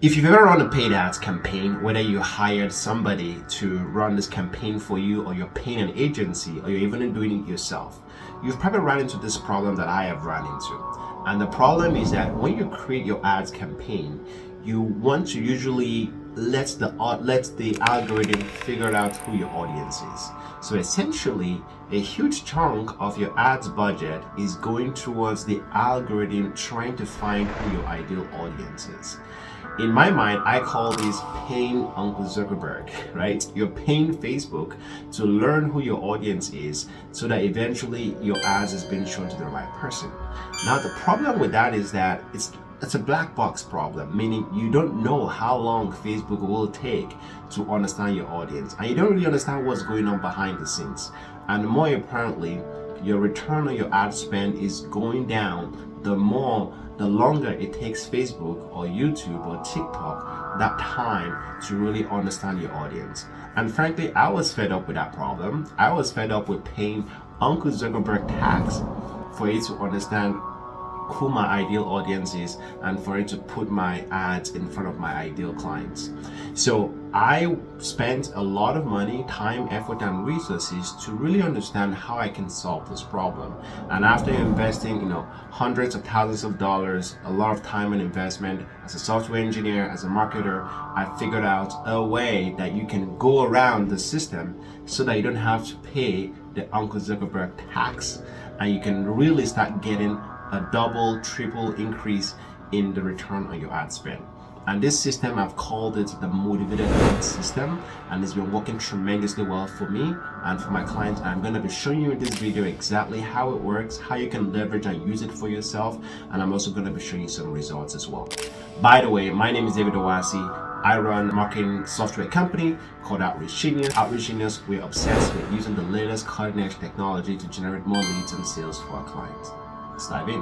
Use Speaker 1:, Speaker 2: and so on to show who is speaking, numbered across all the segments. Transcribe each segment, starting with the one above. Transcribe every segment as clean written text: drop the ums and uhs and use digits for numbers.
Speaker 1: If you've ever run a paid ads campaign, whether you hired somebody to run this campaign for you, or you're paying an agency, or you're even doing it yourself, you've probably run into this problem that I have run into. And the problem is that when you create your ads campaign, you want to usually let the algorithm figure out who your audience is. So essentially, a huge chunk of your ads budget is going towards the algorithm trying to find who your ideal audience is. In my mind, I call this paying Uncle Zuckerberg, right? You're paying Facebook to learn who your audience is so that eventually your ads is being shown to the right person. Now, the problem with that is that it's a black box problem, meaning you don't know how long Facebook will take to understand your audience, and you don't really understand what's going on behind the scenes. And more importantly, your return on your ad spend is going down the longer it takes Facebook or YouTube or TikTok that time to really understand your audience. And frankly, I was fed up with that problem. I was fed up with paying Uncle Zuckerberg tax for it to understand who my ideal audience is and for it to put my ads in front of my ideal clients. So I spent a lot of money, time, effort, and resources to really understand how I can solve this problem. And after investing, hundreds of thousands of dollars, a lot of time and investment as a software engineer, as a marketer, I figured out a way that you can go around the system so that you don't have to pay the Uncle Zuckerberg tax, and you can really start getting a double, triple increase in the return on your ad spend. And this system, I've called it the motivated lead system, and it's been working tremendously well for me and for my clients. And I'm going to be showing you in this video exactly how it works, how you can leverage and use it for yourself, and I'm also going to be showing you some results as well. By the way, my name is David Owasi. I run a marketing software company called OutreachGenius. OutreachGenius, we're obsessed with using the latest cutting-edge technology to generate more leads and sales for our clients. Let's dive in.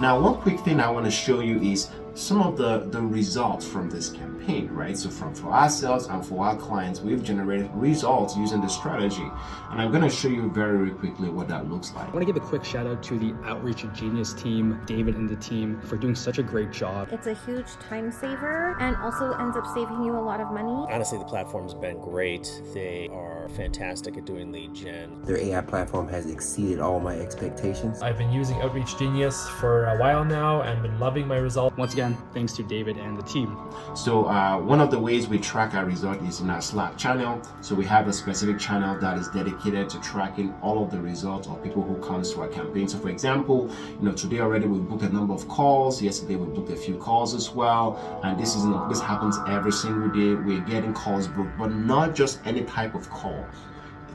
Speaker 1: Now, one quick thing I want to show you is some of the results from this campaign, right? So for ourselves and for our clients, we've generated results using this strategy. And I'm going to show you very quickly what that looks like.
Speaker 2: I want to give a quick shout out to the OutreachGenius team, David and the team, for doing such a great job.
Speaker 3: It's a huge time saver and also ends up saving you a lot of money.
Speaker 4: Honestly, the platform's been great. They are fantastic at doing lead gen.
Speaker 5: Their AI platform has exceeded all my expectations.
Speaker 6: I've been using OutreachGenius for a while now and been loving my results.
Speaker 2: Once again, thanks to David and the team.
Speaker 1: So one of the ways we track our result is in our Slack channel. So we have a specific channel that is dedicated to tracking all of the results of people who comes to our campaign. So for example, today already we booked a number of calls. Yesterday we booked a few calls as well. And this happens every single day. We're getting calls booked, but not just any type of call.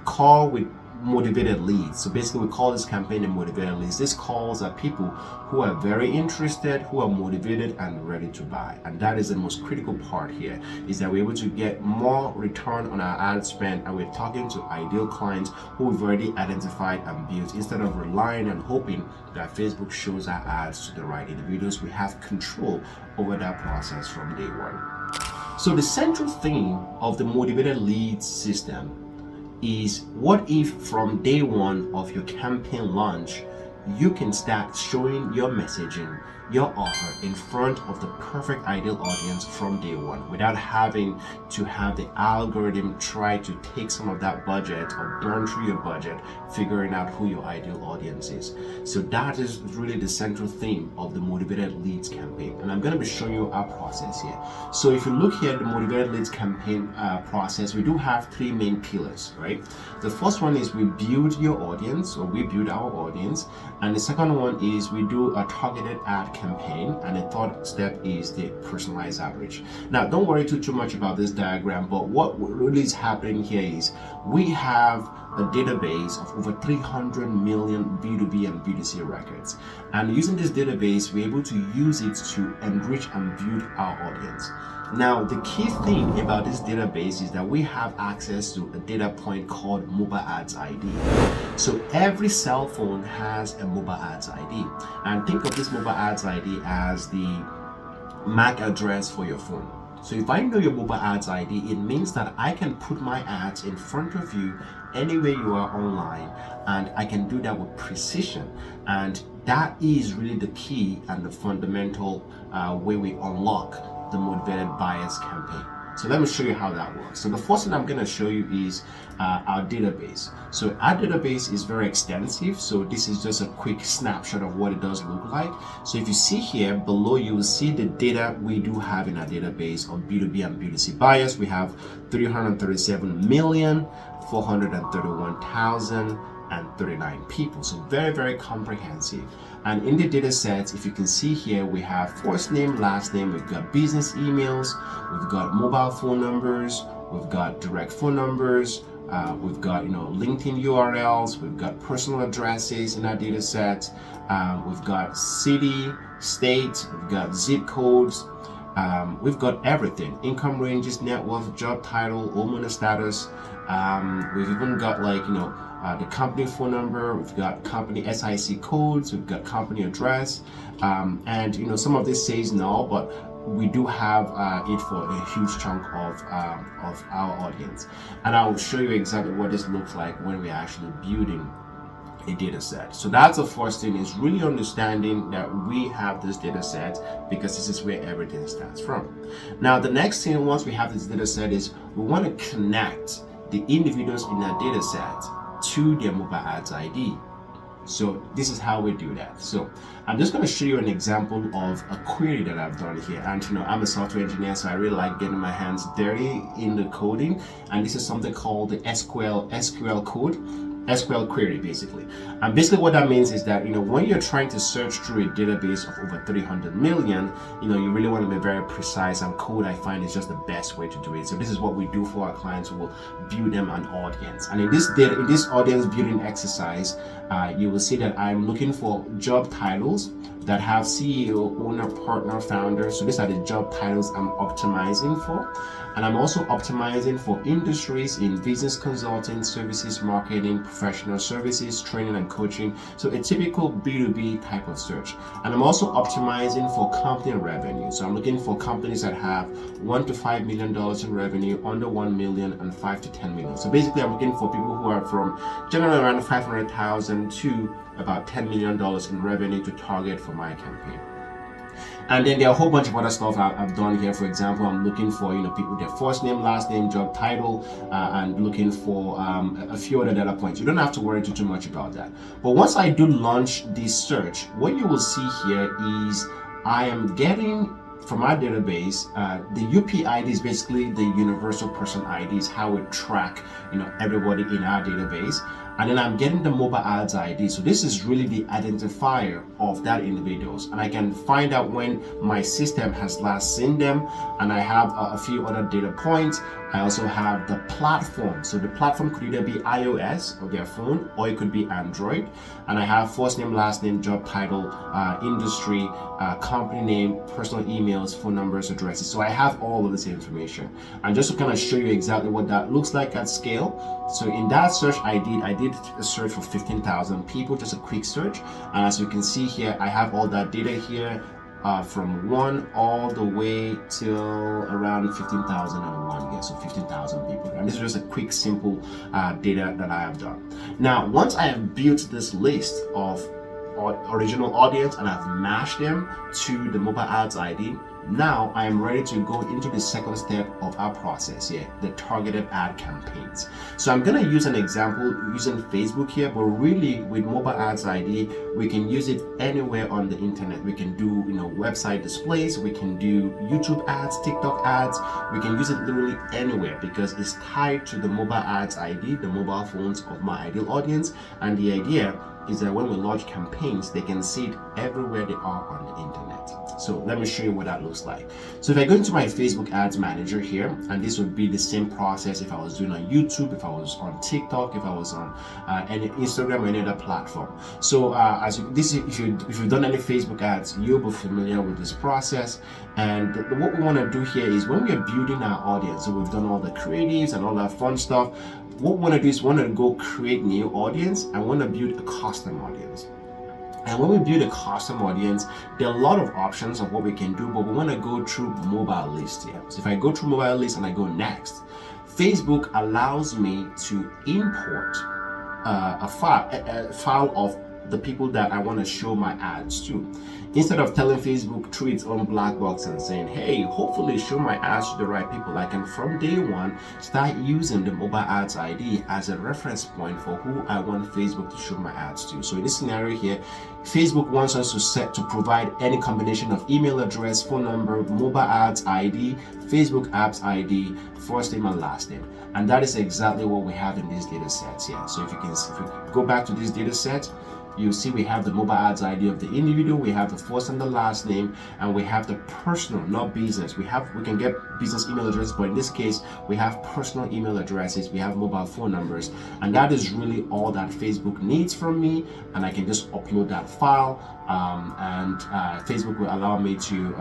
Speaker 1: Call with motivated leads. So basically we call this campaign a motivated leads. These calls are people who are very interested, who are motivated and ready to buy. And that is the most critical part here, is that we're able to get more return on our ad spend, and we're talking to ideal clients who we've already identified and built, instead of relying and hoping that Facebook shows our ads to the right individuals. We have control over that process from day one. So the central theme of the motivated leads system is, what if from day one of your campaign launch, you can start showing your messaging, your offer in front of the perfect ideal audience from day one, without having to have the algorithm try to take some of that budget or burn through your budget figuring out who your ideal audience is. So that is really the central theme of the motivated leads campaign, and I'm going to be showing you our process here. So if you look here at the motivated leads campaign process, we do have three main pillars, right? The first one is we build your audience, or we build our audience, and the second one is we do a targeted ad campaign, and the third step is the personalized outreach. Now, don't worry too much about this diagram, but what really is happening here is we have a database of over 300 million B2B and B2C records, and using this database, we're able to use it to enrich and build our audience. Now, the key thing about this database is that we have access to a data point called mobile ads ID. So every cell phone has a mobile ads ID, and think of this mobile ads ID as the MAC address for your phone. So if I know your mobile ads ID, it means that I can put my ads in front of you anywhere you are online, and I can do that with precision. And that is really the key and the fundamental way we unlock the motivated buyers campaign. So let me show you how that works. So the first thing I'm going to show you is our database. So our database is very extensive. So this is just a quick snapshot of what it does look like. So if you see here below, you will see the data we do have in our database of B2B and B2C buyers. We have 337,431,039 people. So very, very comprehensive. And in the data set, if you can see here, we have first name, last name, we've got business emails, we've got mobile phone numbers, we've got direct phone numbers, we've got LinkedIn URLs, we've got personal addresses in our data set, we've got city, state, we've got zip codes, we've got everything: income ranges, net worth, job title, homeowner status. We've even got the company phone number, we've got company SIC codes, we've got company address, and some of this says no, but we do have it for a huge chunk of our audience. And I will show you exactly what this looks like when we're actually building a data set. So that's the first thing, is really understanding that we have this data set, because this is where everything starts from. Now the next thing, once we have this data set, is we want to connect the individuals in our data set to their mobile ads ID. So this is how we do that. So I'm just going to show you an example of a query that I've done here. And I'm a software engineer, so I really like getting my hands dirty in the coding. And this is something called the SQL code. SQL query, basically. And basically what that means is that, when you're trying to search through a database of over 300 million, you really want to be very precise, and code, I find, is just the best way to do it. So this is what we do for our clients. We will build them an audience. And in this audience building exercise, you will see that I'm looking for job titles that have CEO, owner, partner, founder. So these are the job titles I'm optimizing for. And I'm also optimizing for industries in business consulting, services, marketing, professional services, training and coaching. So a typical B2B type of search. And I'm also optimizing for company revenue. So I'm looking for companies that have $1 to $5 million in revenue, under 1 million, and 5 to 10 million. So basically I'm looking for people who are from generally around 500,000 to about $10 million in revenue to target for my campaign. And then there are a whole bunch of other stuff I've done here. For example, I'm looking for people with their first name, last name, job title, and looking for a few other data points. You don't have to worry too much about that. But once I do launch this search, what you will see here is I am getting from our database, the UPID is basically the universal person ID, is how we track everybody in our database. And then I'm getting the mobile ads ID. So this is really the identifier of that individuals. And I can find out when my system has last seen them. And I have a few other data points. I also have the platform. So the platform could either be iOS or their phone, or it could be Android. And I have first name, last name, job title, industry, company name, personal emails, phone numbers, addresses. So I have all of this information. And just to kind of show you exactly what that looks like at scale. So in that search I did a search for 15,000 people, just a quick search. And as you can see here, I have all that data here from 1 all the way till around 15,001. Yeah, so 15,000 people. And this is just a quick, simple data that I have done. Now, once I have built this list of original audience and I've matched them to the mobile ads ID, now I am ready to go into the second step of our process here, the targeted ad campaigns. So I'm going to use an example using Facebook here, but really with mobile ads ID, we can use it anywhere on the internet. We can do website displays, we can do YouTube ads, TikTok ads, we can use it literally anywhere because it's tied to the mobile ads ID, the mobile phones of my ideal audience. And the idea is that when we launch campaigns, they can see it everywhere they are on the internet. So let me show you what that looks like. So if I go into my Facebook ads manager here, and this would be the same process if I was doing on YouTube, if I was on TikTok, if I was on any Instagram or any other platform. So if you've done any Facebook ads, you'll be familiar with this process. And what we want to do here is when we are building our audience, so we've done all the creatives and all that fun stuff, what we want to do is we want to go create new audience and we want to build a custom audience. And when we build a custom audience, there are a lot of options of what we can do, but we want to go through mobile list here. So if I go through mobile list and I go next, Facebook allows me to import a file of the people that I want to show my ads to. Instead of telling Facebook through its own black box and saying, hey, hopefully show my ads to the right people, I can from day one start using the mobile ads ID as a reference point for who I want Facebook to show my ads to. So in this scenario here, Facebook wants us to provide any combination of email address, phone number, mobile ads ID, Facebook apps ID, first name and last name. And that is exactly what we have in these data sets here. So if you go back to this data set, you see we have the mobile ads ID of the individual, we have the first and the last name, and we have the personal, not business. We can get business email addresses, but in this case, we have personal email addresses, we have mobile phone numbers, and that is really all that Facebook needs from me, and I can just upload that file, and Facebook will allow me to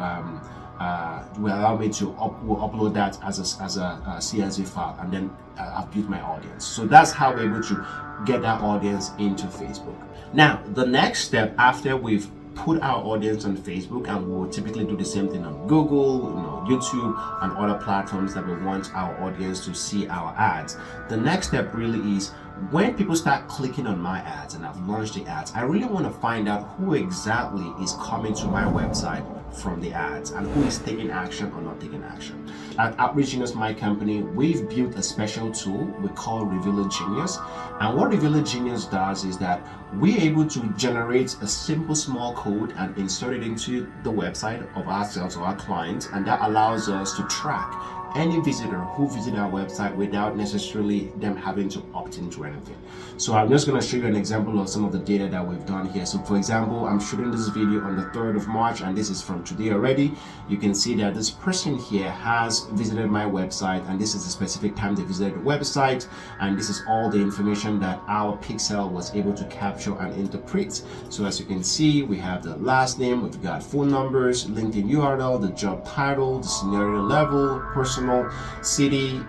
Speaker 1: upload that as a CSV file, and then I've built my audience. So that's how we're able to get that audience into Facebook. Now, the next step after we've put our audience on Facebook, and we'll typically do the same thing on Google, YouTube, and other platforms that we want our audience to see our ads. The next step really is when people start clicking on my ads and I've launched the ads, I really want to find out who exactly is coming to my website from the ads and who is taking action or not taking action. At OutreachGenius, my company, we've built a special tool we call ROAS. And what ROAS does is that we're able to generate a simple small code and insert it into the website of ourselves or our clients, and that allows us to track any visitor who visited our website without necessarily them having to opt into anything. So I'm just going to show you an example of some of the data that we've done here. So for example, I'm shooting this video on the 3rd of March, and this is from today already. You can see that this person here has visited my website, and this is the specific time they visited the website, and this is all the information that our pixel was able to capture and interpret. So as you can see, we have the last name, we've got phone numbers, LinkedIn URL, the job title, the scenario level, personal city.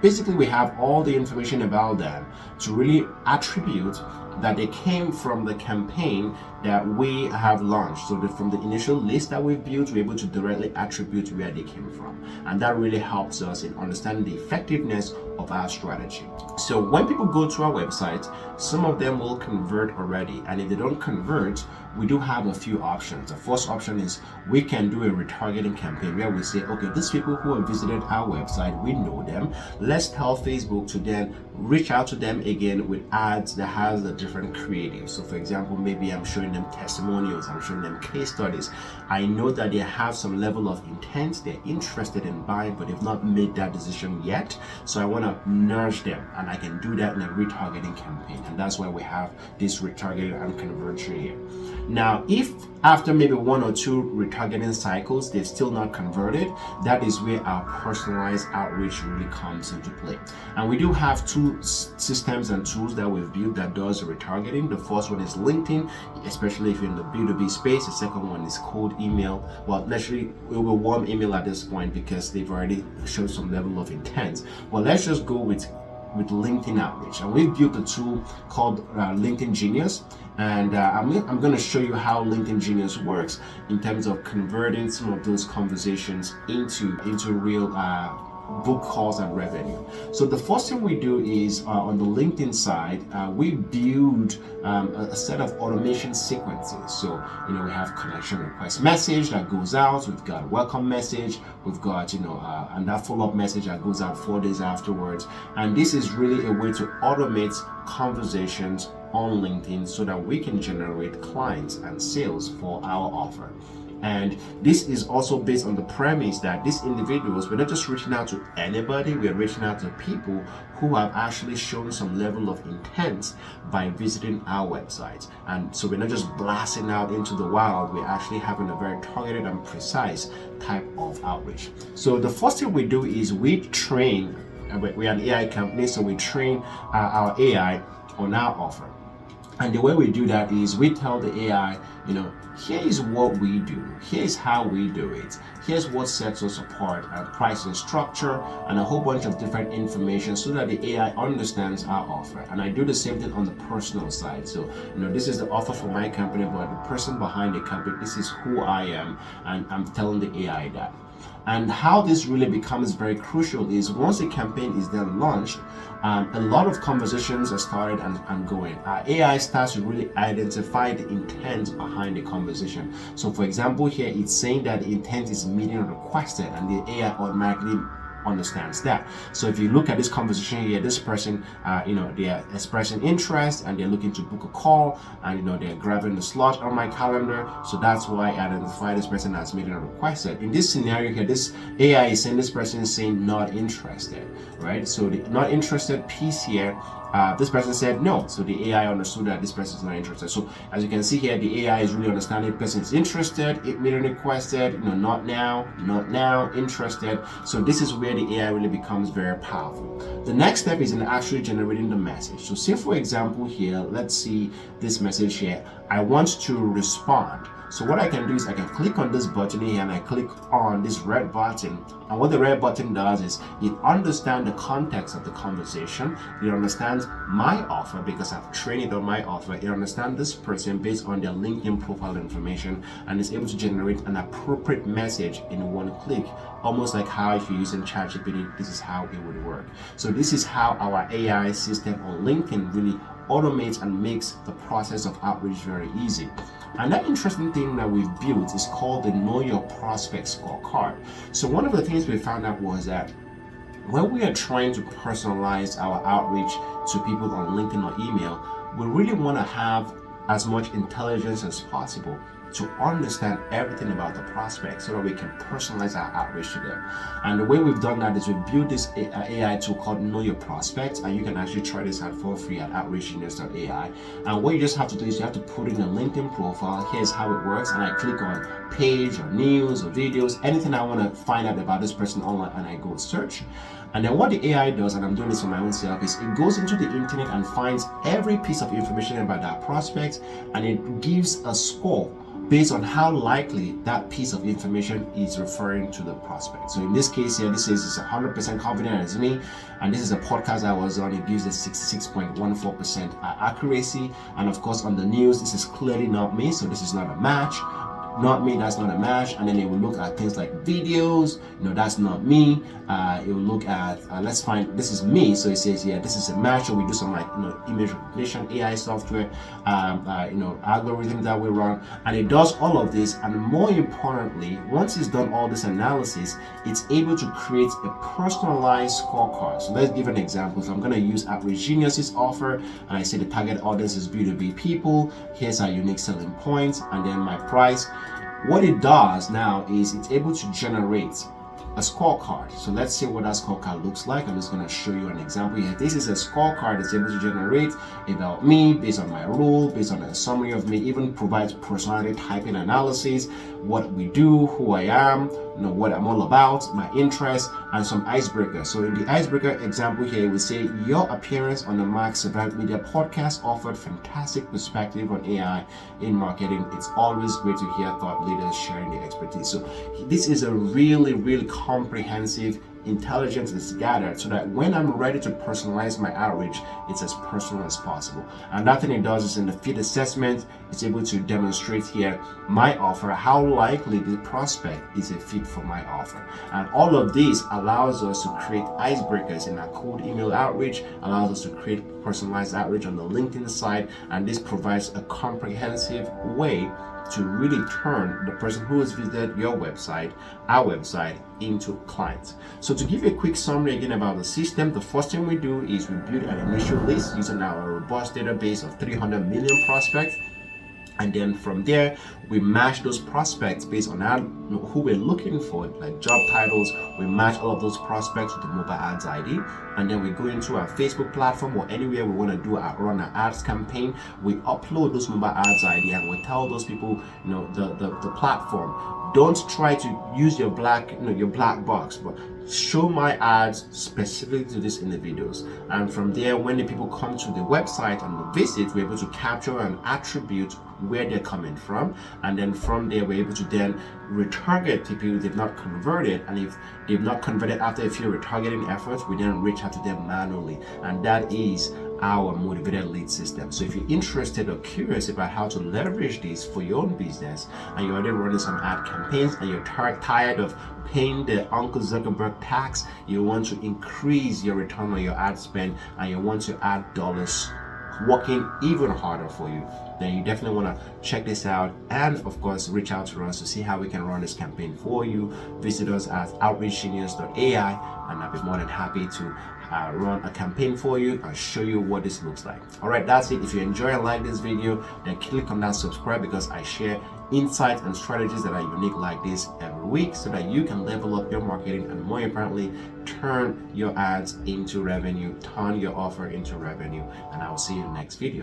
Speaker 1: Basically, we have all the information about them to really attribute that they came from the campaign that we have launched. So from the initial list that we've built, we're able to directly attribute where they came from. And that really helps us in understanding the effectiveness of our strategy. So when people go to our website, some of them will convert already. And if they don't convert, we do have a few options. The first option is we can do a retargeting campaign where we say, okay, these people who have visited our website, we know them. Let's tell Facebook to then reach out to them again with ads that has a different creative. So for example, maybe I'm showing them testimonials, I'm showing them case studies. I know that they have some level of intent, they're interested in buying, but they've not made that decision yet. So I want to nudge them, and I can do that in a retargeting campaign. And that's why we have this retargeting and conversion here. Now, if after maybe 1 or 2 retargeting cycles, they've still not converted, that is where our personalized outreach really comes into play. And we do have 2 systems and tools that we've built that does retargeting. The first one is LinkedIn, especially if you're in the B2B space. The second one is cold email. Well, naturally, it will warm email at this point because they've already shown some level of intent. Well, let's just go with LinkedIn outreach, and we've built a tool called ROAS, and I'm going to show you how ROAS works in terms of converting some of those conversations into real book calls and revenue. So the first thing we do is on the LinkedIn side, we build a set of automation sequences. So we have connection request message that goes out, we've got welcome message, we've got and that follow-up message that goes out 4 days afterwards. And this is really a way to automate conversations on LinkedIn so that we can generate clients and sales for our offer. And this is also based on the premise that these individuals, we're not just reaching out to anybody, we're reaching out to people who have actually shown some level of intent by visiting our website. And so we're not just blasting out into the wild, we're actually having a very targeted and precise type of outreach. So the first thing we do is we train, we're an AI company, so we train our AI on our offer. And the way we do that is we tell the AI, here is what we do, here's how we do it, here's what sets us apart, and pricing structure, and a whole bunch of different information so that the AI understands our offer. And I do the same thing on the personal side. So, this is the offer for my company, but the person behind the company, this is who I am, and I'm telling the AI that. And how this really becomes very crucial is once a campaign is then launched, a lot of conversations are started and going. AI starts to really identify the intent behind the conversation. So for example, here it's saying that the intent is meeting requested, and the AI automatically understands that. So if you look at this conversation here, this person, they are expressing interest and they're looking to book a call, and they're grabbing the slot on my calendar. So that's why I identify this person as meeting requested. In this scenario here, this AI is saying this person is saying not interested, right? So the not interested piece here, this person said no, so the AI understood that this person is not interested. So as you can see here, the AI is really understanding the person is interested, it meeting requested, not now, interested. So this is where the AI really becomes very powerful. The next step is in actually generating the message. So say for example here, let's see this message here, I want to respond. So what I can do is I can click on this button here and I click on this red button, and what the red button does is it understands the context of the conversation. It understands my offer because I've trained it on my offer. It understands this person based on their LinkedIn profile information, and is able to generate an appropriate message in one click, almost like how if you're using ChatGPT, this is how it would work. So this is how our AI system on LinkedIn really automates and makes the process of outreach very easy. And that interesting thing that we've built is called the Know Your Prospect scorecard. So one of the things we found out was that when we are trying to personalize our outreach to people on LinkedIn or email, we really want to have as much intelligence as possible to understand everything about the prospect so that we can personalize our outreach to them. And the way we've done that is we built this AI tool called Know Your Prospect, and you can actually try this out for free at OutreachGenius.ai. And what you just have to do is you have to put in a LinkedIn profile. Here's how it works, and I click on page or news or videos, anything I want to find out about this person online, and I go search. And then what the AI does, and I'm doing this for my own self, is it goes into the internet and finds every piece of information about that prospect, and it gives a score based on how likely that piece of information is referring to the prospect. So in this case here, this says it's 100% confident it's me, and this is a podcast I was on. It gives a 66.14% accuracy, and of course on the news, this is clearly not me, so this is not a match. Not me, that's not a match. And then it will look at things like videos, that's not me. It will look at, let's find, this is me. So it says, yeah, this is a match. So we do some image recognition, AI software, algorithm that we run. And it does all of this. And more importantly, once it's done all this analysis, it's able to create a personalized scorecard. So let's give an example. So I'm going to use OutreachGenius' offer, and I say the target audience is B2B people. Here's our unique selling points, and then my price. What it does now is it's able to generate a scorecard. So let's see what that scorecard looks like. I'm just going to show you an example here. This is a scorecard that's able to generate about me based on my role, based on a summary of me, even provides personality typing analysis, what we do, who I am, what I'm all about, my interests, and some icebreakers. So in the icebreaker example here, we say your appearance on the Max Event Media podcast offered fantastic perspective on AI in marketing. It's always great to hear thought leaders sharing their expertise. So this is a really, really comprehensive intelligence is gathered so that when I'm ready to personalize my outreach, it's as personal as possible. And that thing it does is in the fit assessment, it's able to demonstrate here my offer, how likely the prospect is a fit for my offer. And all of this allows us to create icebreakers in our cold email outreach, allows us to create personalized outreach on the LinkedIn side, and this provides a comprehensive way to really turn the person who has visited your website, our website, into clients. So to give you a quick summary again about the system, the first thing we do is we build an initial list using our robust database of 300 million prospects. And then from there, we match those prospects based on who we're looking for, like job titles. We match all of those prospects with the mobile ads ID. And then we go into our Facebook platform or anywhere we want to run an ads campaign. We upload those mobile ads ID and we tell those people, the platform, don't try to use your black box, but show my ads specifically to these individuals. And from there, when the people come to the website and visit, we're able to capture and attribute where they're coming from, and then from there we're able to then retarget people who they've not converted, and if they've not converted after a few retargeting efforts, we then reach out to them manually, and that is our motivated lead system. So if you're interested or curious about how to leverage this for your own business, and you're already running some ad campaigns, and you're tired of paying the Uncle Zuckerberg tax, you want to increase your return on your ad spend, and you want to add dollars working even harder for you, then you definitely want to check this out, and of course reach out to us to see how we can run this campaign for you. Visit us at OutreachGenius.ai, and I'll be more than happy to run a campaign for you and show you what this looks like. All right, that's it. If you enjoy and like this video, then click on that subscribe, because I share insights and strategies that are unique like this every week, so that you can level up your marketing and, more importantly, turn your ads into revenue, turn your offer into revenue. And I will see you in the next video.